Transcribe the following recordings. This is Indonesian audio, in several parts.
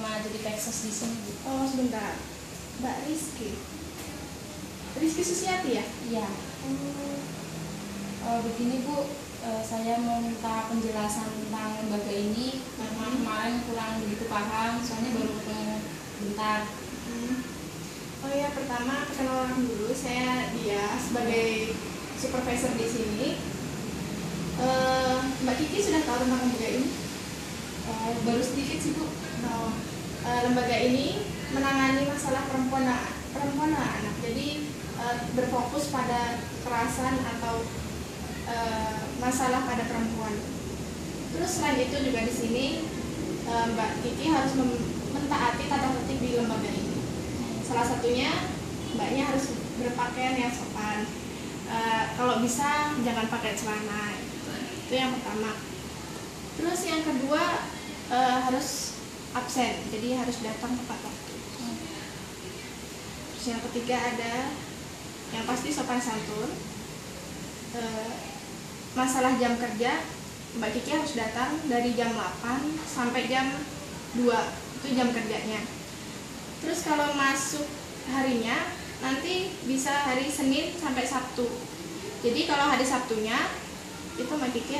diterima jadi peksos di sini, Bu? Oh, sebentar. Mbak Rizky. Rizky Susiati ya? Iya. Begini Bu, saya mau minta penjelasan tentang lembaga ini karena kemarin kurang begitu paham, soalnya baru ketemu bentar. Oh ya, pertama perkenalan dulu, saya Dia sebagai supervisor di sini. Mbak Kiki sudah tahu tentang lembaga ini? Baru sedikit sih Bu. Lembaga ini menangani masalah perempuan dan anak. Jadi berfokus pada kekerasan atau masalah pada perempuan. Terus selain itu juga di sini Mbak Kiki harus mentaati tata tertib di lembaga ini. Salah satunya mbaknya harus berpakaian yang sopan. Kalau bisa jangan pakai celana. Itu yang pertama. Terus yang kedua harus absen, jadi harus datang tepat waktu. Terus yang ketiga ada yang pasti sopan santun. Masalah jam kerja, Mbak Kiki harus datang dari jam 8 sampai jam 2, itu jam kerjanya. Terus kalau masuk harinya nanti bisa hari Senin sampai Sabtu. Jadi kalau hari Sabtunya itu Mbak Kiki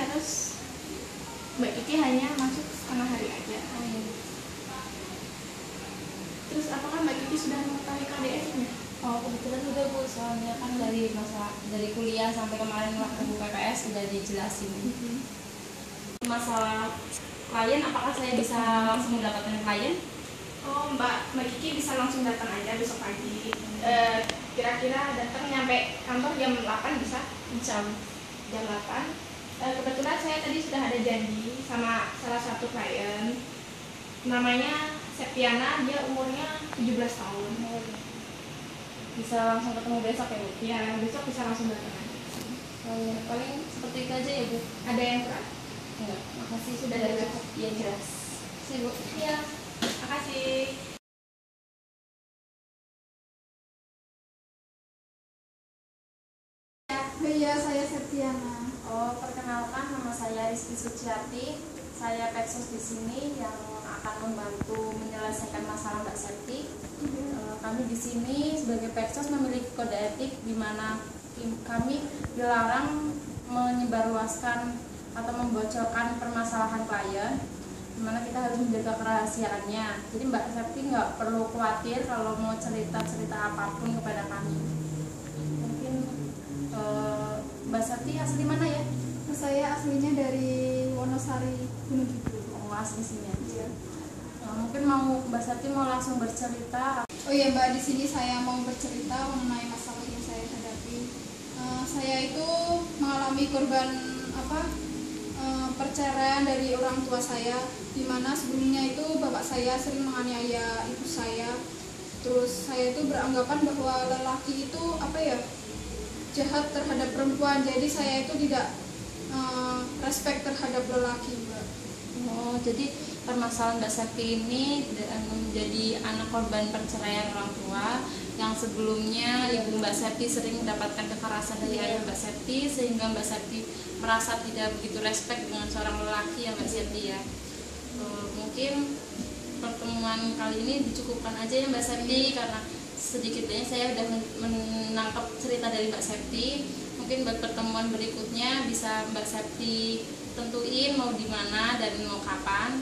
hanya masuk setengah hari aja. Terus apakah Mbak Kiki sudah mengetahui KDS-nya? Kebetulan udah Bu, soalnya kan dari kuliah sampai kemarin waktu Bu PPS udah dijelasin. Masalah klien, apakah saya bisa langsung mendapatkan klien? Mbak Kiki bisa langsung datang aja besok pagi. Kira-kira datang nyampe kantor jam 8 bisa? Jam 8. Kebetulan saya tadi sudah ada janji sama salah satu klien. Namanya Septiana, dia umurnya 17 tahun. Bisa langsung ketemu besok ya Bu? Ya, besok bisa langsung datang aja. Paling seperti itu aja ya Bu? Ada yang kurang? Enggak, makasih Sudah cukup. Iya jelas. Sih Bu. Iya, makasih. Iya, saya Septiana. Perkenalkan, nama saya Rizky Suciati. Saya peksos di sini yang akan membantu menyelesaikan masalah Mbak Septi. Kami di sini sebagai peksos memiliki kode etik di mana kami dilarang menyebarluaskan atau membocorkan permasalahan klien, di mana kita harus menjaga kerahasiaannya. Jadi Mbak Septi nggak perlu khawatir kalau mau cerita apapun kepada kami. Mungkin Mbak Septi asli mana ya? Saya aslinya dari Wonosari, Gunung Kidul. Asli sini ya? Iya. Mungkin Mbak Septi mau langsung bercerita. Oh iya Mbak, di sini saya mau bercerita mengenai masalah yang saya hadapi. Saya itu mengalami korban perceraian dari orang tua saya, di mana sebelumnya itu bapak saya sering menganiaya ibu saya. Terus saya itu beranggapan bahwa lelaki itu jahat terhadap perempuan, jadi saya itu tidak respect terhadap lelaki Mbak. Jadi permasalahan Mbak Septi ini menjadi anak korban perceraian orang tua yang sebelumnya ibu Mbak Septi sering mendapatkan kekerasan dari ayah Mbak Septi, sehingga Mbak Septi merasa tidak begitu respect dengan seorang lelaki yang Mbak Septi ya. Mungkin pertemuan kali ini dicukupkan aja ya Mbak Septi, karena sedikitnya saya sudah menangkap cerita dari Mbak Septi. Mungkin buat pertemuan berikutnya bisa Mbak Septi tentuin mau di mana dan mau kapan,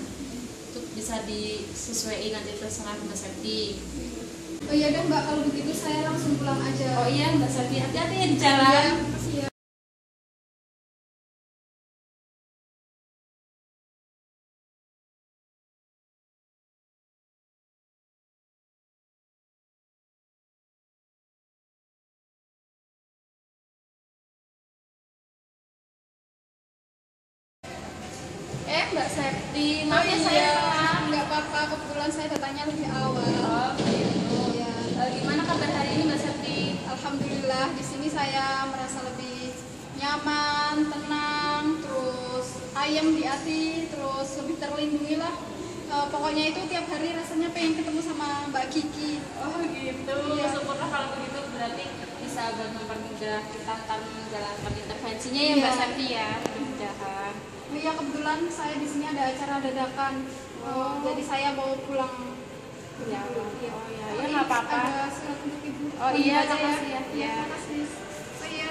itu bisa disesuaikan nanti terserah Mbak Septi. Oh iya deh Mbak, kalau begitu saya langsung pulang aja. Oh iya Mbak Septi, hati-hati ya di jalan. Iya, makasih ya. Mbak Septi, maaf ya saya telat. Nggak apa-apa, kebetulan saya datangnya lebih awal. Oh gitu. Ya. Gimana kabar hari ini Mbak Septi? Alhamdulillah, di sini saya merasa lebih nyaman, tenang, terus ayem di hati, terus lebih terlindungi lah. Pokoknya itu tiap hari rasanya pengen ketemu sama Mbak Kiki. Oh gitu. Iya. Syukurlah kalau begitu, berarti bisa mempermudah kita akan menjalankan intervensinya ya Mbak Iya. Septi ya. Mudah-mudahan. Iya, kebetulan saya di sini ada acara dadakan. Jadi saya mau pulang. Ya, Iya. oh ya, ya nggak apa-apa. Ada surat untuk ibu. Oh iya, Baca makasih ya. Iya, makasih. Oh iya.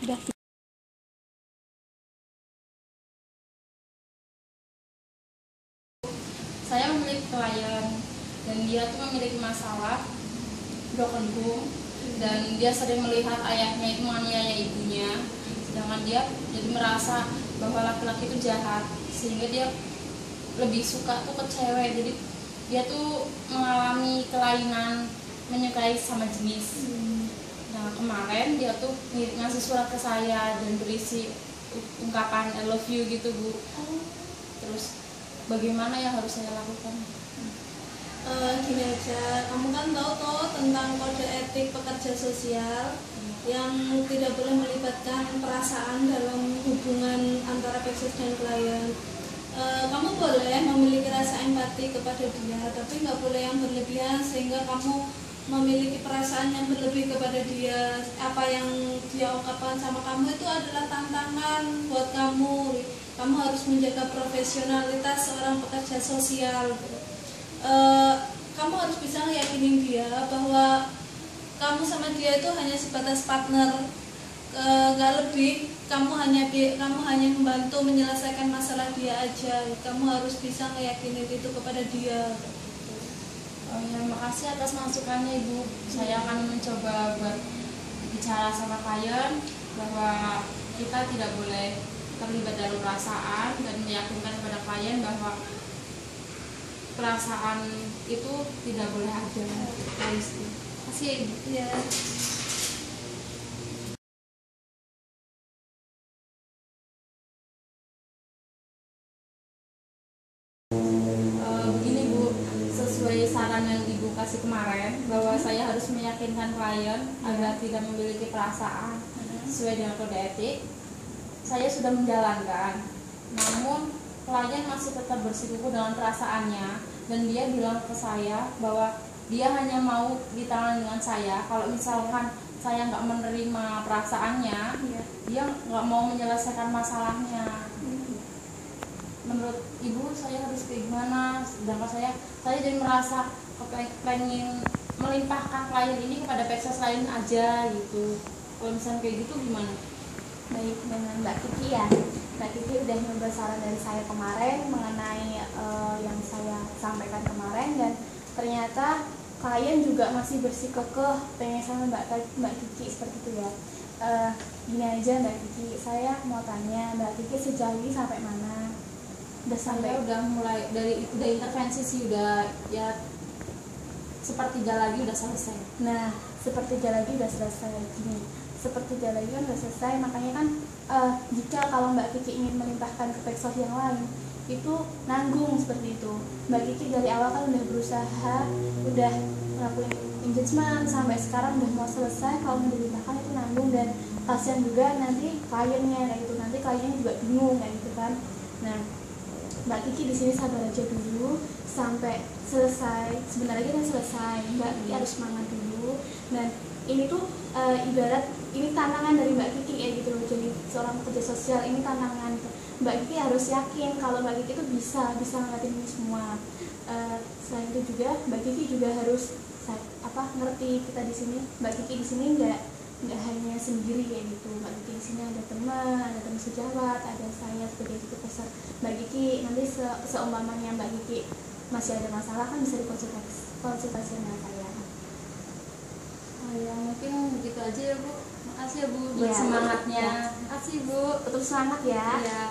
Udah. Saya memiliki klien dan dia tuh memiliki masalah broken home, dan dia sering melihat ayahnya itu menganiaya ibunya, sedangkan dia jadi merasa bahwa laki-laki itu jahat, sehingga dia lebih suka tuh ke cewek. Jadi dia tuh mengalami kelainan menyukai sama jenis. Nah, kemarin dia tuh ngasih surat ke saya dan berisi ungkapan I love you gitu, Bu. Terus bagaimana yang harus saya lakukan? Gini aja, kamu kan tahu toh tentang kode etik pekerja sosial yang tidak boleh melibatkan perasaan dalam hubungan antara peksos dan klien. Kamu boleh memiliki rasa empati kepada dia, tapi nggak boleh yang berlebihan sehingga kamu memiliki perasaan yang berlebih kepada dia. Apa yang dia ungkapkan sama kamu itu adalah tantangan buat kamu. Kamu harus menjaga profesionalitas seorang pekerja sosial. Kamu harus bisa yakinin dia bahwa kamu sama dia itu hanya sebatas partner, nggak lebih. Kamu hanya membantu menyelesaikan masalah dia aja. Kamu harus bisa yakinin itu kepada dia. Oh ya, makasih atas masukannya, Ibu. Saya akan mencoba buat bicara sama klien bahwa kita tidak boleh terlibat dalam perasaan dan meyakinkan kepada klien bahwa perasaan itu tidak boleh ada. Terima kasih ya, Ibu. Ya. Begini, Bu, sesuai saran yang Ibu kasih kemarin bahwa saya harus meyakinkan klien agar tidak memiliki perasaan sesuai dengan kode etik. Saya sudah menjalankan, namun klien masih tetap bersikukuh dengan perasaannya, dan dia bilang ke saya bahwa dia hanya mau ditangani dengan saya. Kalau misalkan saya nggak menerima perasaannya, dia nggak mau menyelesaikan masalahnya. Menurut Ibu, saya harus kayak gimana? Sedangkan saya jadi merasa pengen melimpahkan klien ini kepada peksos lain aja gitu. Kalau misalnya kayak gitu gimana? Baik, dengan Mbak Kiki ya. Mbak Kiki udah nyoba saran dari saya kemarin mengenai yang saya sampaikan kemarin, dan ternyata klien juga masih bersikukuh pengen sama Mbak Kiki seperti itu ya. Gini aja Mbak Kiki, saya mau tanya Mbak Kiki sejauh ini sampai mana? Udah sampai? Saya udah mulai udah intervensi sih, udah ya sepertiga lagi udah selesai. Nah, sepertiga lagi udah selesai. Gini, sepertiga lagi kan udah selesai, makanya kan jika kalau Mbak Kiki ingin melimpahkan ke peksos yang lain, itu nanggung seperti itu. Mbak Kiki dari awal kan udah berusaha, udah ngelakuin engagement sampai sekarang udah mau selesai. Kalau mau dilimpahkan itu nanggung, dan kasihan juga nanti kliennya kayak gitu, nanti kliennya juga bingung kayak gitu kan. Nah, Mbak Kiki di sini sabar aja dulu sampai selesai. Sebentar lagi kan selesai. Mbak Kiki harus semangat dulu. Dan ini tuh ibarat ini tantangan dari Mbak Kiki kayak gitu loh. Jadi seorang pekerja sosial ini tantangan. Mbak Kiki harus yakin kalau Mbak Kiki itu bisa ngeliatin ini semua. Selain itu juga Mbak Kiki juga harus ngerti kita di sini. Mbak Kiki di sini nggak hanya sendiri kayak gitu. Mbak Kiki di sini ada teman sejawat, ada saya sebagai supervisor Mbak Kiki. Nanti seumpamanya Mbak Kiki masih ada masalah kan bisa dikonsultasi dengan saya. Oh ya, mungkin begitu aja ya, Bu. Makasih ya, Bu, buat Ya, semangatnya. ya. Makasih, Bu. Tetap semangat ya. Ya.